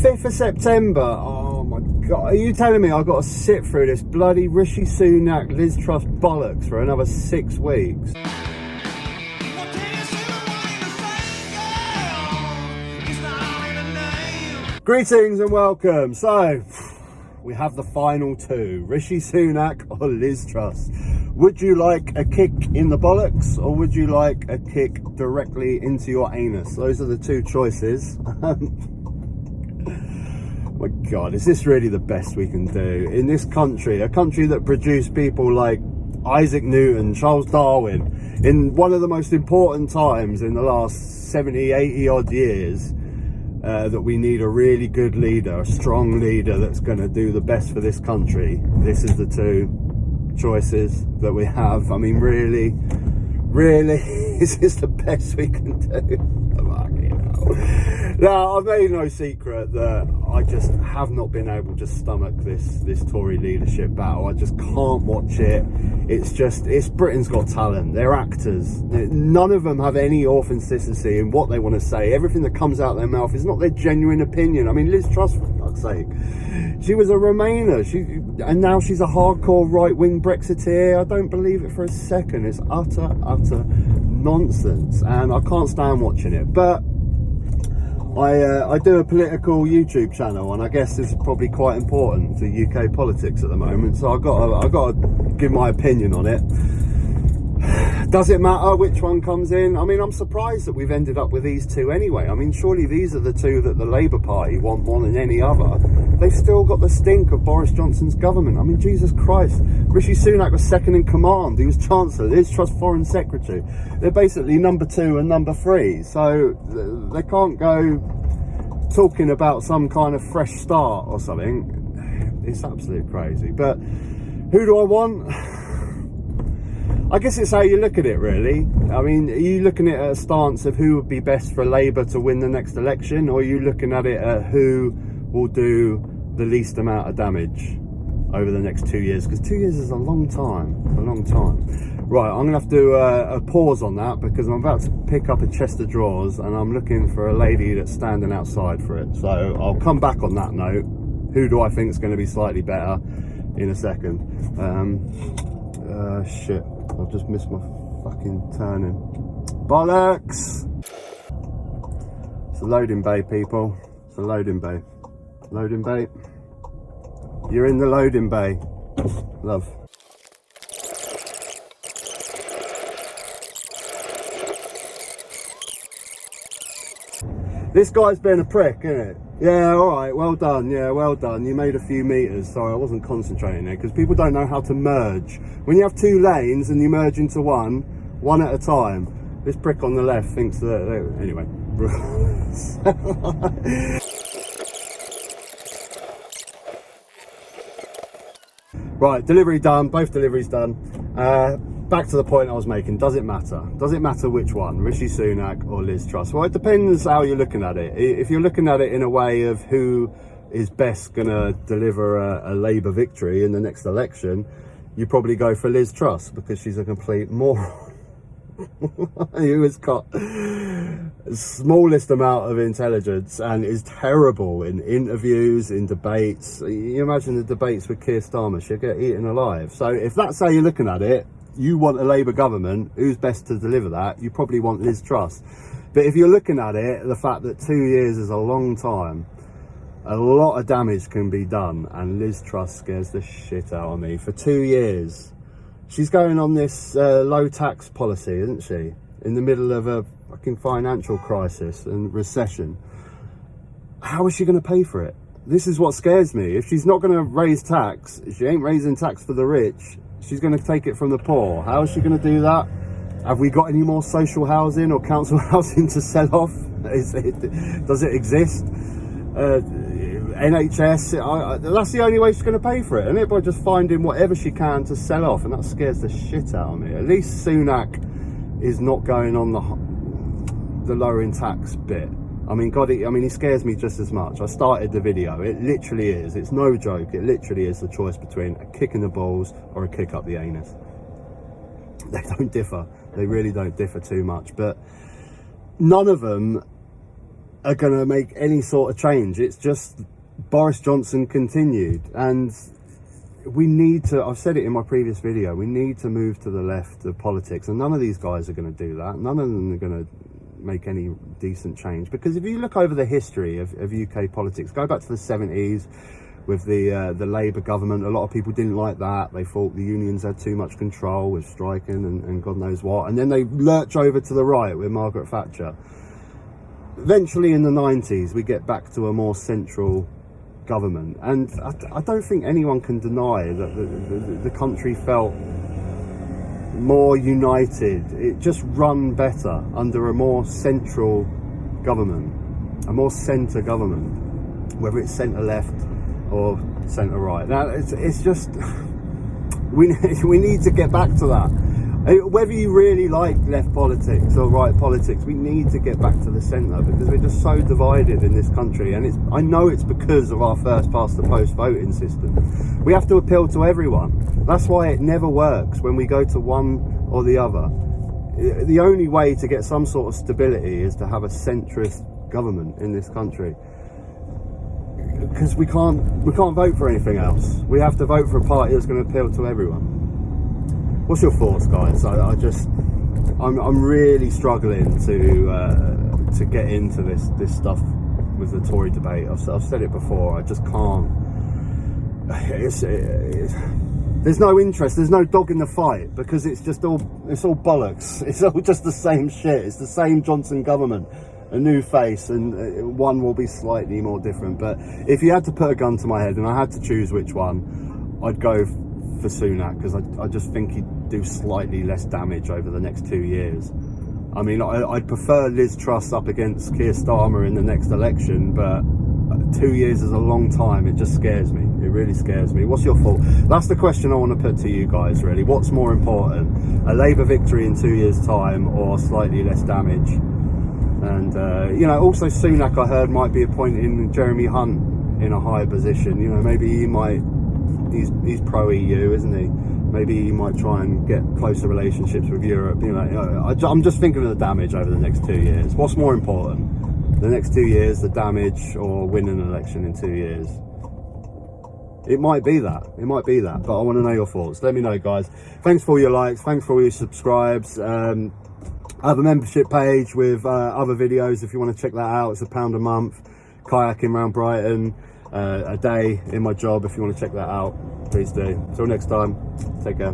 5th of September. Oh my God. Are you telling me I've got to sit through this bloody Rishi Sunak, Liz Truss bollocks for another 6 weeks? Greetings and welcome. So, we have the final two, Rishi Sunak or Liz Truss. Would you like a kick in the bollocks or would you like a kick directly into your anus? Those are the two choices. My God, is this really the best we can do? In this country, a country that produced people like Isaac Newton, Charles Darwin, in one of the most important times in the last 70, 80 odd years, that we need a really good leader, a strong leader that's going to do the best for this country. This is the two choices that we have. I mean, really, is this the best we can do? Now, I've made no secret that I just have not been able to stomach this Tory leadership battle. I just can't watch it. It's Britain's Got Talent. They're actors. None of them have any authenticity in what they want to say. Everything that comes out of their mouth is not their genuine opinion. I mean, Liz Truss, for fuck's sake, she was a Remainer, and now she's a hardcore right-wing Brexiteer. I don't believe it for a second. It's utter nonsense, and I can't stand watching it. But I do a political YouTube channel, and I guess this is probably quite important to UK politics at the moment. So I've got to give my opinion on it. Does it matter which one comes in? I mean, I'm surprised that we've ended up with these two anyway. I mean, surely these are the two that the Labour Party want more than any other. They've still got the stink of Boris Johnson's government. I mean, Jesus Christ. Rishi Sunak was second in command. He was Chancellor. Liz Truss Foreign Secretary. They're basically number 2 and number 3. So they can't go talking about some kind of fresh start or something. It's absolutely crazy. But who do I want? I guess it's how you look at it, really. I mean, are you looking at a stance of who would be best for Labour to win the next election, or are you looking at it at who will do the least amount of damage over the next 2 years? Because 2 years is a long time. Right, I'm going to have to do a pause on that because I'm about to pick up a chest of drawers and I'm looking for a lady that's standing outside for it. So I'll come back on that note. Who do I think is going to be slightly better in a second? Shit. I've just missed my fucking turning. Bollocks! It's a loading bay, people. It's a loading bay. Loading bay. You're in the loading bay. Love. This guy's been a prick, isn't it? Yeah, alright, well done, yeah, well done. You made a few metres. Sorry, I wasn't concentrating there, because people don't know how to merge. When you have 2 lanes and you merge into one at a time, this prick on the left thinks that... Anyway. Right, delivery done, both deliveries done. Back to the point I was making. Does it matter? Does it matter which one, Rishi Sunak or Liz Truss? Well, it depends how you're looking at it. If you're looking at it in a way of who is best going to deliver a Labour victory in the next election, you probably go for Liz Truss because she's a complete moron. Who has got the smallest amount of intelligence and is terrible in interviews, in debates. You imagine the debates with Keir Starmer, she'll get eaten alive. So if that's how you're looking at it, you want a Labour government, who's best to deliver that? You probably want Liz Truss. But if you're looking at it, the fact that 2 years is a long time, a lot of damage can be done, and Liz Truss scares the shit out of me. For 2 years, she's going on this low tax policy, isn't she? In the middle of a fucking financial crisis and recession. How is she going to pay for it? This is what scares me. If she's not going to raise tax, if she ain't raising tax for the rich, she's going to take it from the poor. How is she going to do that? Have we got any more social housing or council housing to sell off? Does it exist? NHS, that's the only way she's going to pay for it, isn't it? By just finding whatever she can to sell off, and that scares the shit out of me. At least Sunak is not going on the lowering tax bit. I mean, God, he scares me just as much. I started the video. It literally is. It's no joke. It literally is the choice between a kick in the balls or a kick up the anus. They don't differ. They really don't differ too much. But none of them are going to make any sort of change. It's just Boris Johnson continued, and we need to, I've said it in my previous video, we need to move to the left of politics, and none of these guys are going to do that. None of them are going to make any decent change, because if you look over the history of UK politics, go back to the 70s with the Labour government, a lot of people didn't like that. They thought the unions had too much control with striking and God knows what, and then they lurch over to the right with Margaret Thatcher. Eventually in the 90s we get back to a more central government, and I don't think anyone can deny that the country felt more united. It just run better under a more central government, a more centre government, whether it's centre left or centre right. Now it's just we need to get back to that. Whether you really like left politics or right politics, we need to get back to the centre, because we're just so divided in this country. And I know it's because of our first past the post voting system. We have to appeal to everyone. That's why it never works when we go to one or the other. The only way to get some sort of stability is to have a centrist government in this country, because we can't vote for anything else. We have to vote for a party that's going to appeal to everyone. What's your thoughts, guys? I'm really struggling to get into this stuff with the Tory debate. I've said it before. I just can't. There's no interest. There's no dog in the fight, because it's all bollocks. It's all just the same shit. It's the same Johnson government, a new face, and one will be slightly more different. But if you had to put a gun to my head and I had to choose which one, I'd go for Sunak, because I just think he'd do slightly less damage over the next 2 years. I mean, I'd prefer Liz Truss up against Keir Starmer in the next election, but 2 years is a long time. It just scares me. It really scares me. What's your thought? That's the question I want to put to you guys, really. What's more important, a Labour victory in 2 years' time or slightly less damage? And also Sunak, I heard, might be appointing Jeremy Hunt in a higher position. Maybe he might. He's pro-EU, isn't he? Maybe he might try and get closer relationships with Europe. I'm just thinking of the damage over the next 2 years. What's more important, the next 2 years, the damage, or winning an election in 2 years? It might be that. But I want to know your thoughts. Let me know, guys. Thanks for all your likes. Thanks for all your subscribes. I have a membership page with other videos if you want to check that out. It's £1 a month. Kayaking around Brighton. A day in my job. If you want to check that out, please do. Till next time, take care.